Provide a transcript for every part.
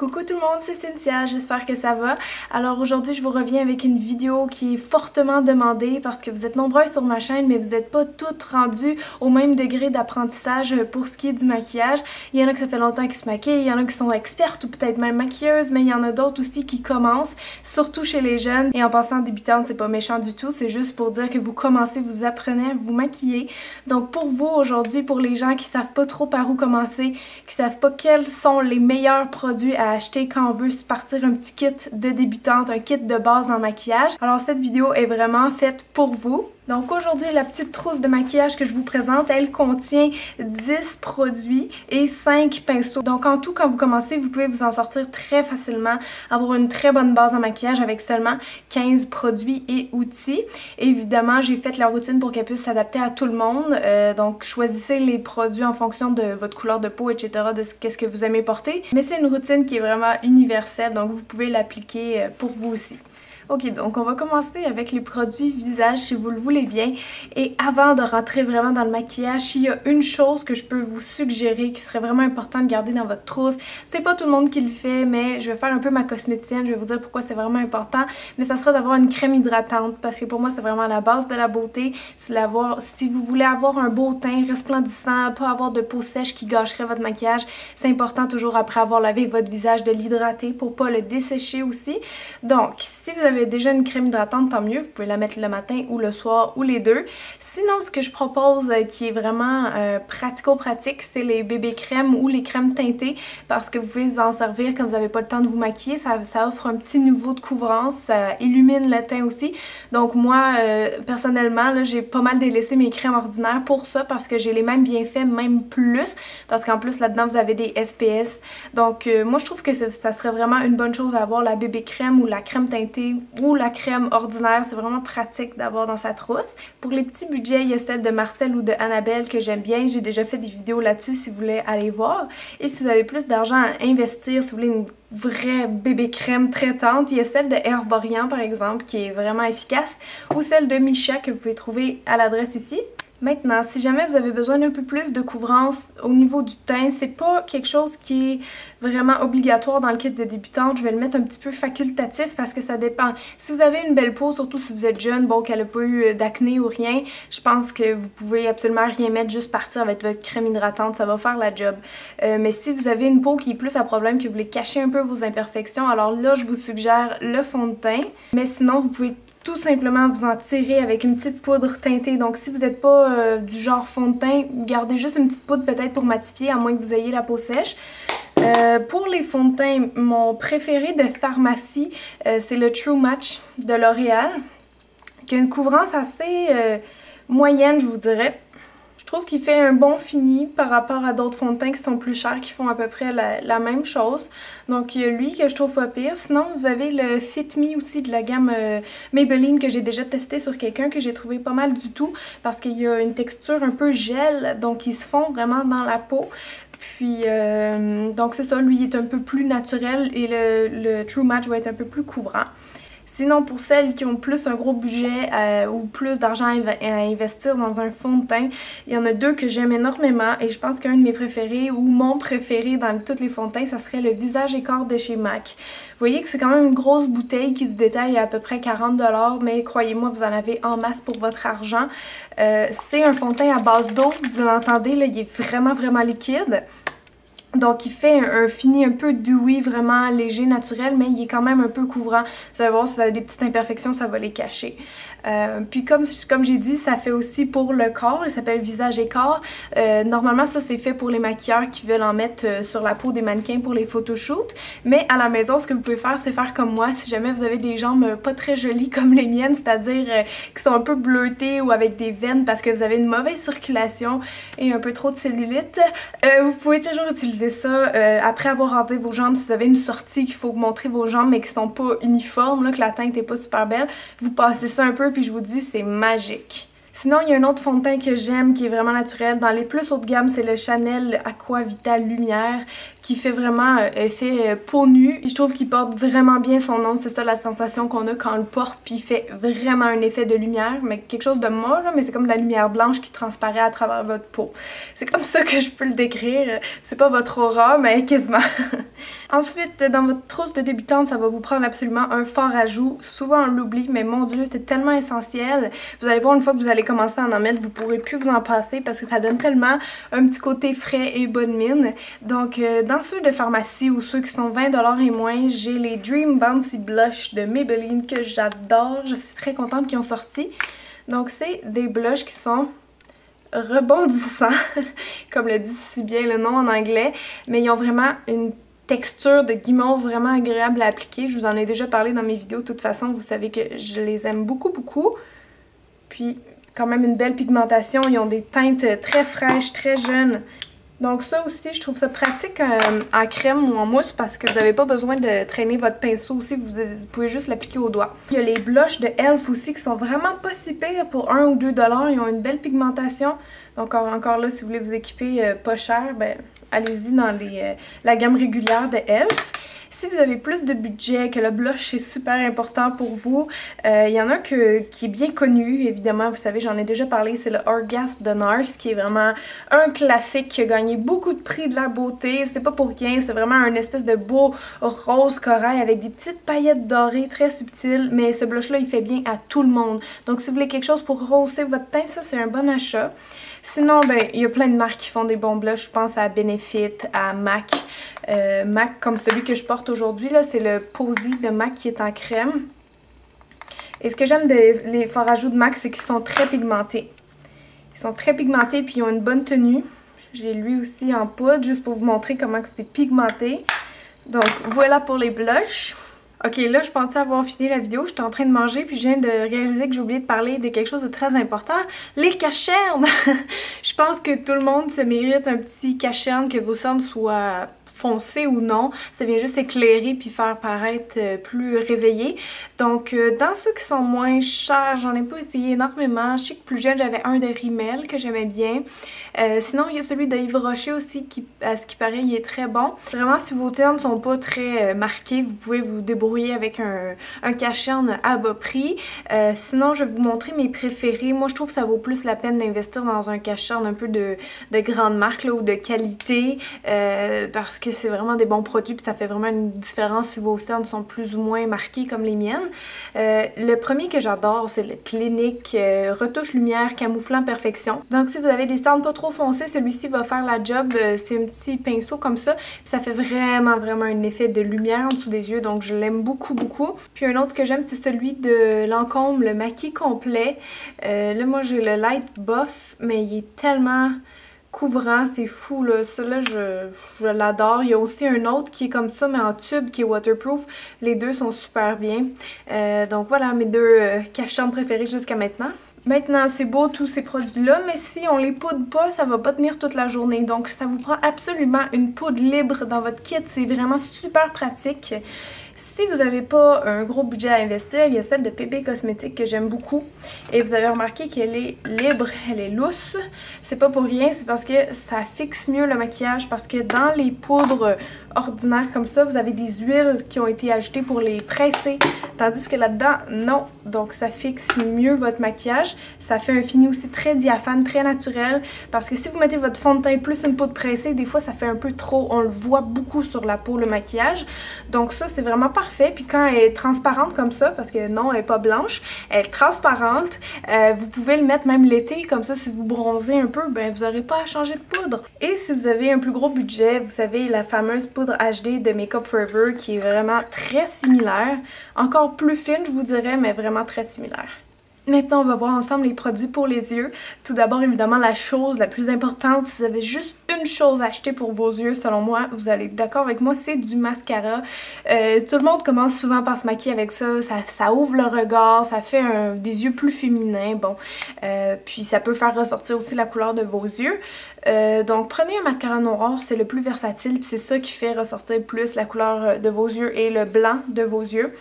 Coucou tout le monde, c'est Cynthia, j'espère que ça va. Alors aujourd'hui je vous reviens avec une vidéo qui est fortement demandée parce que vous êtes nombreux sur ma chaîne mais vous n'êtes pas toutes rendues au même degré d'apprentissage pour ce qui est du maquillage. Il y en a que ça fait longtemps qu'ils se maquillent, il y en a qui sont expertes ou peut-être même maquilleuses, mais il y en a d'autres aussi qui commencent, surtout chez les jeunes. Et en passant débutante, c'est pas méchant du tout, c'est juste pour dire que vous commencez, vous apprenez à vous maquiller. Donc pour vous aujourd'hui, pour les gens qui savent pas trop par où commencer, qui savent pas quels sont les meilleurs produits à acheter quand on veut se partir un petit kit de débutante, un kit de base en maquillage. Alors cette vidéo est vraiment faite pour vous. Donc aujourd'hui, la petite trousse de maquillage que je vous présente, elle contient 10 produits et 5 pinceaux. Donc en tout, quand vous commencez, vous pouvez vous en sortir très facilement, avoir une très bonne base en maquillage avec seulement 15 produits et outils. Évidemment, j'ai fait la routine pour qu'elle puisse s'adapter à tout le monde. Donc choisissez les produits en fonction de votre couleur de peau, etc., de qu'est-ce que vous aimez porter. Mais c'est une routine qui est vraiment universelle, donc vous pouvez l'appliquer pour vous aussi. Ok, donc on va commencer avec les produits visage si vous le voulez bien. Et avant de rentrer vraiment dans le maquillage, s'il y a une chose que je peux vous suggérer qui serait vraiment important de garder dans votre trousse, c'est pas tout le monde qui le fait, mais je vais faire un peu ma cosméticienne, je vais vous dire pourquoi c'est vraiment important, mais ça serait d'avoir une crème hydratante parce que pour moi c'est vraiment la base de la beauté. Si vous voulez avoir un beau teint resplendissant, pas avoir de peau sèche qui gâcherait votre maquillage, c'est important toujours après avoir lavé votre visage de l'hydrater pour pas le dessécher aussi. Donc, si vous avez déjà une crème hydratante, tant mieux, vous pouvez la mettre le matin ou le soir ou les deux. Sinon, ce que je propose qui est vraiment pratico-pratique, c'est les bébés crèmes ou les crèmes teintées parce que vous pouvez vous en servir quand vous n'avez pas le temps de vous maquiller. Ça offre un petit niveau de couvrance, ça illumine le teint aussi. Donc moi, personnellement, j'ai pas mal délaissé mes crèmes ordinaires pour ça parce que j'ai les mêmes bienfaits, même plus, parce qu'en plus là-dedans vous avez des FPS. Donc moi je trouve que ça serait vraiment une bonne chose à avoir, la bébé crème ou la crème teintée ou la crème ordinaire, c'est vraiment pratique d'avoir dans sa trousse. Pour les petits budgets, il y a celle de Marcel ou de Annabelle que j'aime bien, j'ai déjà fait des vidéos là-dessus si vous voulez aller voir. Et si vous avez plus d'argent à investir, si vous voulez une vraie bébé crème traitante, il y a celle de Herborian par exemple qui est vraiment efficace, ou celle de Misha que vous pouvez trouver à l'adresse ici. Maintenant, si jamais vous avez besoin d'un peu plus de couvrance au niveau du teint, c'est pas quelque chose qui est vraiment obligatoire dans le kit de débutante. Je vais le mettre un petit peu facultatif parce que ça dépend. Si vous avez une belle peau, surtout si vous êtes jeune, bon, qu'elle n'a pas eu d'acné ou rien, je pense que vous pouvez absolument rien mettre, juste partir avec votre crème hydratante, ça va faire la job. Mais si vous avez une peau qui est plus à problème, que vous voulez cacher un peu vos imperfections, alors là, je vous suggère le fond de teint. Mais sinon, vous pouvez tout simplement vous en tirer avec une petite poudre teintée. Donc si vous n'êtes pas du genre fond de teint, gardez juste une petite poudre peut-être pour matifier, à moins que vous ayez la peau sèche. Pour les fonds de teint, mon préféré de pharmacie, c'est le True Match de L'Oréal, qui a une couvrance assez moyenne, je vous dirais. Je trouve qu'il fait un bon fini par rapport à d'autres fonds de teint qui sont plus chers, qui font à peu près la même chose. Donc il y a lui que je trouve pas pire. Sinon vous avez le Fit Me aussi de la gamme Maybelline que j'ai déjà testé sur quelqu'un, que j'ai trouvé pas mal du tout parce qu'il y a une texture un peu gel, donc il se fond vraiment dans la peau. Puis, donc c'est ça, lui il est un peu plus naturel et le True Match va être un peu plus couvrant. Sinon, pour celles qui ont plus un gros budget ou plus d'argent à investir dans un fond de teint, il y en a deux que j'aime énormément et je pense qu'un de mes préférés ou mon préféré dans tous les fonds de teint, ça serait le Visage et Corps de chez MAC. Vous voyez que c'est quand même une grosse bouteille qui se détaille à peu près 40$, mais croyez-moi, vous en avez en masse pour votre argent. C'est un fond de teint à base d'eau, vous l'entendez, là, il est vraiment liquide. Donc il fait un fini un peu dewy, vraiment léger, naturel, mais il est quand même un peu couvrant. Vous allez voir, si vous avez des petites imperfections, ça va les cacher. Puis comme j'ai dit, ça fait aussi pour le corps, il s'appelle Visage et Corps. Normalement ça c'est fait pour les maquilleurs qui veulent en mettre sur la peau des mannequins pour les photoshoots. Mais à la maison, ce que vous pouvez faire, c'est faire comme moi. Si jamais vous avez des jambes pas très jolies comme les miennes, c'est-à-dire qui sont un peu bleutées ou avec des veines parce que vous avez une mauvaise circulation et un peu trop de cellulite, vous pouvez toujours utiliser ça après avoir rasé vos jambes. Si vous avez une sortie qu'il faut montrer vos jambes mais qui sont pas uniformes, là, que la teinte est pas super belle, vous passez ça un peu puis je vous dis c'est magique. Sinon, il y a un autre fond de teint que j'aime qui est vraiment naturel. Dans les plus haut de gamme, c'est le Chanel Aqua Vital Lumière qui fait vraiment effet peau nue. Je trouve qu'il porte vraiment bien son nom. C'est ça la sensation qu'on a quand on le porte. Puis il fait vraiment un effet de lumière, mais quelque chose de mat, là, mais c'est comme de la lumière blanche qui transparaît à travers votre peau. C'est comme ça que je peux le décrire. C'est pas votre aura, mais quasiment. Ensuite, dans votre trousse de débutante, ça va vous prendre absolument un fard à joues. Souvent on l'oublie, mais mon Dieu, c'est tellement essentiel. Vous allez voir, une fois que vous allez commencer à en mettre, vous pourrez plus vous en passer parce que ça donne tellement un petit côté frais et bonne mine. Donc, dans ceux de pharmacie ou ceux qui sont 20$ et moins, j'ai les Dream Bouncy Blush de Maybelline que j'adore. Je suis très contente qu'ils ont sorti. Donc, c'est des blushs qui sont rebondissants, comme le dit si bien le nom en anglais, mais ils ont vraiment une texture de guimauve vraiment agréable à appliquer. Je vous en ai déjà parlé dans mes vidéos, de toute façon, vous savez que je les aime beaucoup, beaucoup. Puis, quand même une belle pigmentation, ils ont des teintes très fraîches, très jeunes. Donc ça aussi, je trouve ça pratique en crème ou en mousse parce que vous n'avez pas besoin de traîner votre pinceau aussi, vous pouvez juste l'appliquer au doigt. Il y a les blushs de e.l.f. aussi qui sont vraiment pas si pires pour 1 ou 2$. Ils ont une belle pigmentation. Donc encore là, si vous voulez vous équiper pas cher, ben allez-y dans la gamme régulière de e.l.f. Si vous avez plus de budget, que le blush est super important pour vous, il y en a un qui est bien connu, évidemment, vous savez, j'en ai déjà parlé, c'est le Orgasme de NARS, qui est vraiment un classique qui a gagné beaucoup de prix de la beauté. C'est pas pour rien, c'est vraiment un espèce de beau rose corail avec des petites paillettes dorées très subtiles, mais ce blush-là, il fait bien à tout le monde. Donc si vous voulez quelque chose pour rehausser votre teint, ça c'est un bon achat. Sinon, ben, il y a plein de marques qui font des bons blushs. Je pense à Benefit, à MAC. MAC, comme celui que je porte aujourd'hui, c'est le Posy de MAC qui est en crème. Et ce que j'aime des fards à joues de MAC, c'est qu'ils sont très pigmentés. Ils sont très pigmentés puis ils ont une bonne tenue. J'ai lui aussi en poudre, juste pour vous montrer comment c'est pigmenté. Donc, voilà pour les blushs. Ok, là, je pensais avoir fini la vidéo, j'étais en train de manger, puis je viens de réaliser que j'ai oublié de parler de quelque chose de très important, les cachernes! Je pense que tout le monde se mérite un petit cacherne, que vos cernes soient foncé ou non, ça vient juste éclairer puis faire paraître plus réveillé. Donc dans ceux qui sont moins chers, j'en ai pas essayé énormément. Je sais que plus jeune j'avais un de Rimmel que j'aimais bien. Sinon il y a celui de Yves Rocher aussi qui, à ce qui paraît, il est très bon. Vraiment, si vos termes sont pas très marqués, vous pouvez vous débrouiller avec un cache-cerne à bas prix. Sinon je vais vous montrer mes préférés. Moi je trouve que ça vaut plus la peine d'investir dans un cache-cerne un peu de grande marque là, ou de qualité parce que c'est vraiment des bons produits puis ça fait vraiment une différence si vos cernes sont plus ou moins marquées comme les miennes. Le premier que j'adore, c'est le Clinique Retouche Lumière Camouflant Perfection. Donc si vous avez des cernes pas trop foncées, celui-ci va faire la job. C'est un petit pinceau comme ça puis ça fait vraiment un effet de lumière en dessous des yeux, donc je l'aime beaucoup. Puis un autre que j'aime, c'est celui de Lancôme, le Maquis Complet. Là moi j'ai le Light Buff, mais il est tellement couvrant, c'est fou là, ça là je l'adore. Il y a aussi un autre qui est comme ça mais en tube qui est waterproof, les deux sont super bien. Donc voilà mes deux cache-cernes préférés jusqu'à maintenant. Maintenant, c'est beau tous ces produits-là, mais si on les poudre pas, ça va pas tenir toute la journée. Donc, ça vous prend absolument une poudre libre dans votre kit. C'est vraiment super pratique. Si vous n'avez pas un gros budget à investir, il y a celle de PB Cosmétiques que j'aime beaucoup. Et vous avez remarqué qu'elle est libre, elle est lousse. C'est pas pour rien, c'est parce que ça fixe mieux le maquillage. Parce que dans les poudres ordinaires comme ça, vous avez des huiles qui ont été ajoutées pour les presser. Tandis que là-dedans, non. Donc ça fixe mieux votre maquillage. Ça fait un fini aussi très diaphane, très naturel. Parce que si vous mettez votre fond de teint plus une poudre pressée, des fois ça fait un peu trop. On le voit beaucoup sur la peau, le maquillage. Donc ça, c'est vraiment parfait. Puis quand elle est transparente comme ça, parce que non, elle n'est pas blanche, elle est transparente, vous pouvez le mettre même l'été. Comme ça, si vous bronzez un peu, ben vous n'aurez pas à changer de poudre. Et si vous avez un plus gros budget, vous savez, la fameuse poudre HD de Make Up Forever qui est vraiment très similaire. Encore plus fine, je vous dirais, mais vraiment très similaire. Maintenant, on va voir ensemble les produits pour les yeux. Tout d'abord, évidemment, la chose la plus importante, si vous avez juste une chose à acheter pour vos yeux, selon moi, vous allez être d'accord avec moi, c'est du mascara. Tout le monde commence souvent par se maquiller avec ça. Ça ouvre le regard, ça fait des yeux plus féminins, bon. Puis ça peut faire ressortir aussi la couleur de vos yeux. Donc prenez un mascara noir, c'est le plus versatile, puis c'est ça qui fait ressortir plus la couleur de vos yeux et le blanc de vos yeux.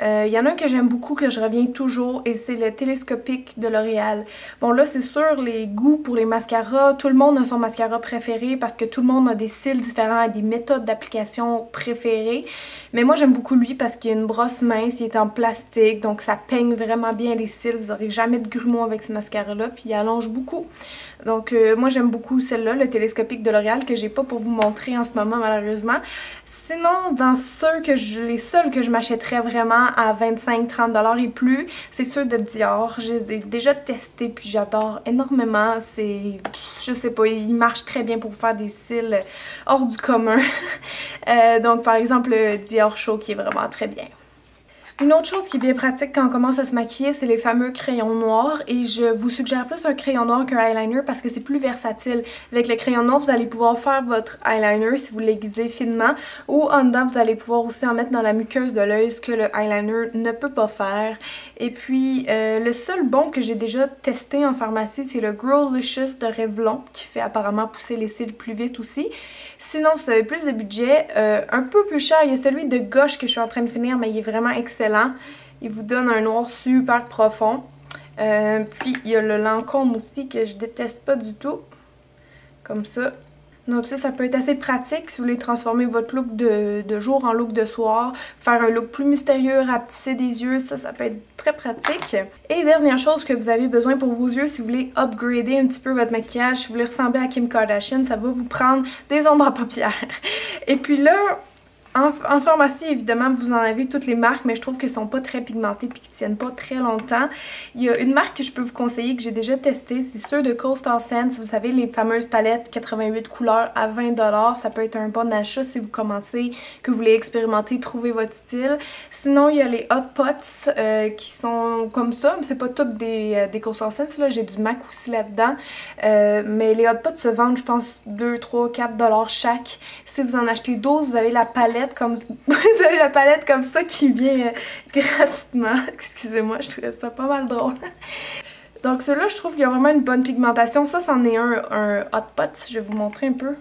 Il y en a un que j'aime beaucoup, que je reviens toujours, et c'est le télescopique de L'Oréal. Bon là, c'est sûr, les goûts pour les mascaras, tout le monde a son mascara préféré parce que tout le monde a des styles différents et des méthodes d'application préférées. Mais moi, j'aime beaucoup lui parce qu'il y a une brosse mince, il est en plastique, donc ça peigne vraiment bien les cils. Vous n'aurez jamais de grumeaux avec ce mascara-là, puis il allonge beaucoup. Donc moi, j'aime beaucoup celle-là, le télescopique de L'Oréal, que j'ai pas pour vous montrer en ce moment, malheureusement. Sinon, dans les seuls que je m'achèterais vraiment à 25-30$ et plus, c'est ceux de Dior. Je les ai déjà testés puis j'adore énormément. Je sais pas, ils marchent très bien pour faire des cils hors du commun. Donc par exemple le Dior Show qui est vraiment très bien. Une autre chose qui est bien pratique quand on commence à se maquiller, c'est les fameux crayons noirs, et je vous suggère plus un crayon noir qu'un eyeliner parce que c'est plus versatile. Avec le crayon noir, vous allez pouvoir faire votre eyeliner si vous l'aiguisez finement, ou en dedans, vous allez pouvoir aussi en mettre dans la muqueuse de l'œil, ce que le eyeliner ne peut pas faire. Et puis, le seul bon que j'ai déjà testé en pharmacie, c'est le Growlicious de Revlon, qui fait apparemment pousser les cils plus vite aussi. Sinon, si vous avez plus de budget, un peu plus cher, il y a celui de Gosh que je suis en train de finir, mais il est vraiment excellent. Il vous donne un noir super profond. Puis il y a le Lancôme aussi que je déteste pas du tout. Comme ça. Donc ça peut être assez pratique si vous voulez transformer votre look de jour en look de soir. Faire un look plus mystérieux, rapetisser des yeux, ça peut être très pratique. Et dernière chose que vous avez besoin pour vos yeux, si vous voulez upgrader un petit peu votre maquillage, si vous voulez ressembler à Kim Kardashian, ça va vous prendre des ombres à paupières. Et puis là, en pharmacie, évidemment, vous en avez toutes les marques, mais je trouve qu'elles sont pas très pigmentées et qui tiennent pas très longtemps. Il y a une marque que je peux vous conseiller, que j'ai déjà testée, c'est ceux de Coastal Scents. Vous savez, les fameuses palettes 88 couleurs à 20$. Ça peut être un bon achat si vous commencez, que vous voulez expérimenter, trouver votre style. Sinon, il y a les Hot Pots qui sont comme ça, mais c'est pas toutes des Coastal Scents. J'ai du MAC aussi là-dedans. Mais les Hot Pots se vendent, je pense, 2, 3, 4$ chaque. Si vous en achetez 12, vous avez la palette vous avez la palette comme ça qui vient gratuitement. Excusez-moi, je trouvais ça pas mal drôle. Donc ceux-là, je trouve qu'il y a vraiment une bonne pigmentation. Ça, c'en est un Hot Pot. Je vais vous montrer un peu.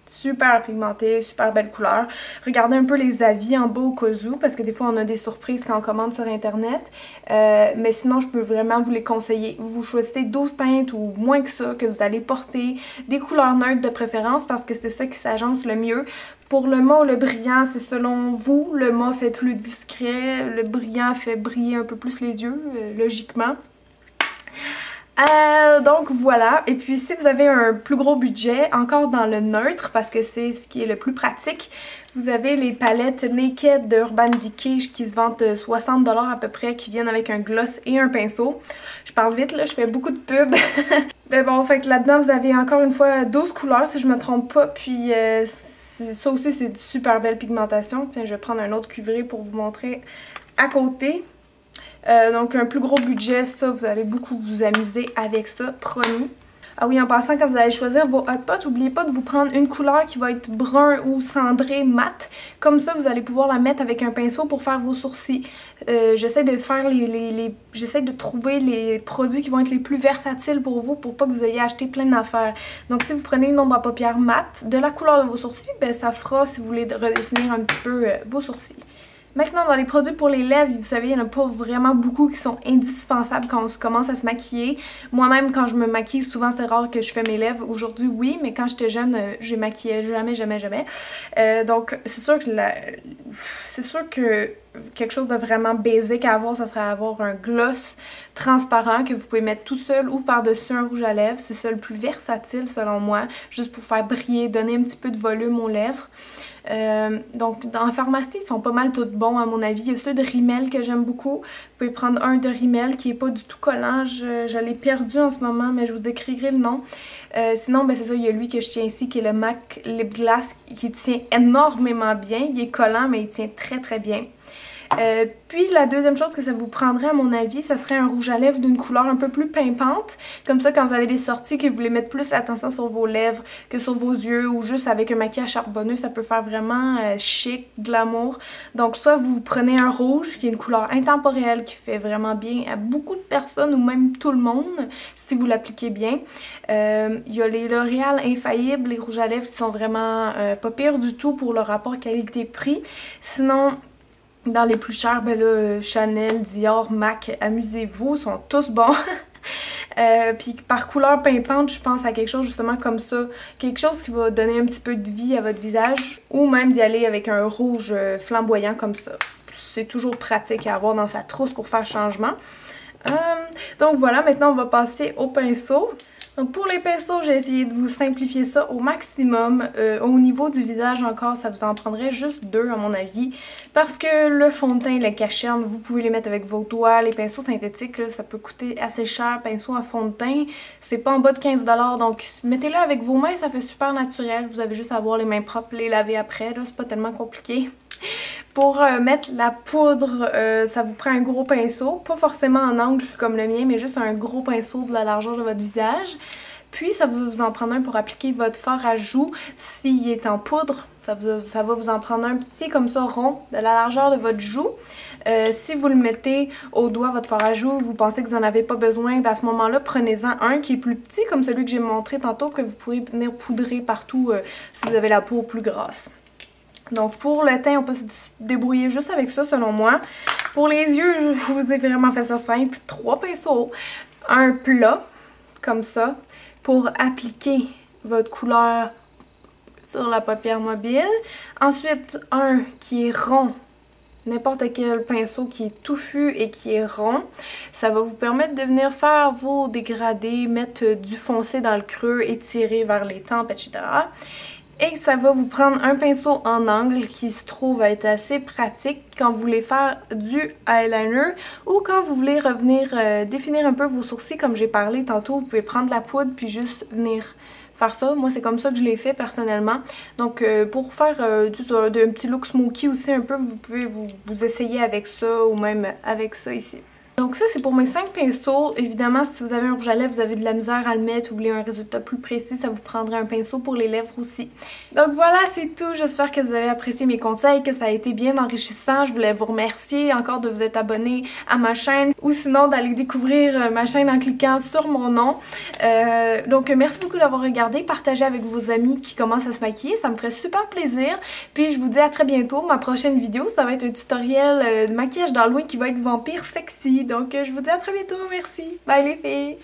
Super pigmenté, super belle couleur. Regardez un peu les avis en bas au cas où, parce que des fois on a des surprises quand on commande sur internet. Mais sinon, je peux vraiment vous les conseiller. Vous choisissez 12 teintes ou moins que ça que vous allez porter. Des couleurs neutres de préférence parce que c'est ça qui s'agence le mieux. Pour le mat ou le brillant, c'est selon vous. Le mat fait plus discret, le brillant fait briller un peu plus les yeux, logiquement. Donc voilà, et puis si vous avez un plus gros budget, encore dans le neutre, parce que c'est ce qui est le plus pratique, vous avez les palettes Naked de Urban Decay qui se vendent 60$ à peu près, qui viennent avec un gloss et un pinceau. Je parle vite là, je fais beaucoup de pub. Mais bon, fait que là-dedans vous avez encore une fois 12 couleurs si je me trompe pas, puis ça aussi c'est de super belle pigmentation. Tiens, je vais prendre un autre cuivré pour vous montrer à côté. Donc un plus gros budget, ça vous allez beaucoup vous amuser avec ça, promis. Ah oui, en passant, quand vous allez choisir vos hot pots, n'oubliez pas de vous prendre une couleur qui va être brun ou cendré mat. Comme ça, vous allez pouvoir la mettre avec un pinceau pour faire vos sourcils. J'essaie de faire j'essaie de trouver les produits qui vont être les plus versatiles pour vous, pour pas que vous ayez acheté plein d'affaires. Donc si vous prenez une ombre à paupières mat de la couleur de vos sourcils, ben ça fera si vous voulez redéfinir un petit peu vos sourcils. Maintenant, dans les produits pour les lèvres, vous savez, il n'y en a pas vraiment beaucoup qui sont indispensables quand on commence à se maquiller. Moi-même, quand je me maquille, souvent c'est rare que je fais mes lèvres. Aujourd'hui, oui, mais quand j'étais jeune, je maquillais jamais. Donc, c'est sûr que quelque chose de vraiment basique à avoir, ça serait avoir un gloss transparent que vous pouvez mettre tout seul ou par-dessus un rouge à lèvres. C'est ça le plus versatile selon moi, juste pour faire briller, donner un petit peu de volume aux lèvres. Donc dans la pharmacie, ils sont pas mal tous bons à mon avis. Il y a ceux de Rimmel que j'aime beaucoup. Vous pouvez prendre un de Rimmel qui est pas du tout collant. Je l'ai perdu en ce moment, mais je vous écrirai le nom. Sinon, ben c'est ça, il y a lui que je tiens ici qui est le MAC Lip Glass qui tient énormément bien. Il est collant, mais il tient très bien. Puis la deuxième chose que ça vous prendrait à mon avis, ça serait un rouge à lèvres d'une couleur un peu plus pimpante. Comme ça, quand vous avez des sorties que vous voulez mettre plus l'attention sur vos lèvres que sur vos yeux, ou juste avec un maquillage charbonneux, ça peut faire vraiment chic, glamour. Donc soit vous prenez un rouge qui est une couleur intemporelle qui fait vraiment bien à beaucoup de personnes ou même tout le monde si vous l'appliquez bien. Il y a les L'Oréal Infaillibles, les rouges à lèvres qui sont vraiment pas pires du tout pour le rapport qualité-prix. Sinon, Dans les plus chers, ben là, Chanel, Dior, MAC, amusez-vous, sont tous bons. Puis par couleur pimpante, je pense à quelque chose justement comme ça, quelque chose qui va donner un petit peu de vie à votre visage, ou même d'y aller avec un rouge flamboyant comme ça. C'est toujours pratique à avoir dans sa trousse pour faire changement. Donc voilà, maintenant on va passer au pinceau. Donc pour les pinceaux, j'ai essayé de vous simplifier ça au maximum. Au niveau du visage encore, ça vous en prendrait juste 2 à mon avis. Parce que le fond de teint, le cacherne, vous pouvez les mettre avec vos doigts. Les pinceaux synthétiques, là, ça peut coûter assez cher. Pinceau à fond de teint, c'est pas en bas de 15 $. Donc mettez-le avec vos mains, ça fait super naturel. Vous avez juste à avoir les mains propres, les laver après. Là, c'est pas tellement compliqué. Pour mettre la poudre, ça vous prend un gros pinceau, pas forcément en angle comme le mien, mais juste un gros pinceau de la largeur de votre visage. Puis ça va vous en prendre un pour appliquer votre fard à joues s'il est en poudre. Ça va vous en prendre un petit comme ça rond de la largeur de votre joue. Si vous le mettez au doigt, votre fard à joues, vous pensez que vous n'en avez pas besoin, ben à ce moment-là, prenez-en un qui est plus petit comme celui que j'ai montré tantôt, que vous pourrez venir poudrer partout si vous avez la peau plus grasse. Donc pour le teint, on peut se débrouiller juste avec ça selon moi. Pour les yeux, je vous ai vraiment fait ça simple. 3 pinceaux, un plat, comme ça, pour appliquer votre couleur sur la paupière mobile. Ensuite, un qui est rond, n'importe quel pinceau qui est touffu et qui est rond. Ça va vous permettre de venir faire vos dégradés, mettre du foncé dans le creux, étirer vers les tempes, etc. Et ça va vous prendre un pinceau en angle qui se trouve à être assez pratique quand vous voulez faire du eyeliner ou quand vous voulez revenir définir un peu vos sourcils comme j'ai parlé tantôt. Vous pouvez prendre la poudre puis juste venir faire ça. Moi, c'est comme ça que je l'ai fait personnellement. Donc, pour faire un petit look smoky aussi un peu, vous pouvez vous essayer avec ça ou même avec ça ici. Donc ça, c'est pour mes 5 pinceaux. Évidemment, si vous avez un rouge à lèvres, vous avez de la misère à le mettre, vous voulez un résultat plus précis, ça vous prendrait un pinceau pour les lèvres aussi. Donc voilà, c'est tout. J'espère que vous avez apprécié mes conseils, que ça a été bien enrichissant. Je voulais vous remercier encore de vous être abonné à ma chaîne ou sinon d'aller découvrir ma chaîne en cliquant sur mon nom. Donc merci beaucoup d'avoir regardé. Partagez avec vos amis qui commencent à se maquiller, ça me ferait super plaisir. Puis je vous dis à très bientôt. Ma prochaine vidéo, ça va être un tutoriel de maquillage d'Halloween qui va être vampire sexy. Donc, je vous dis à très bientôt. Merci. Bye les filles.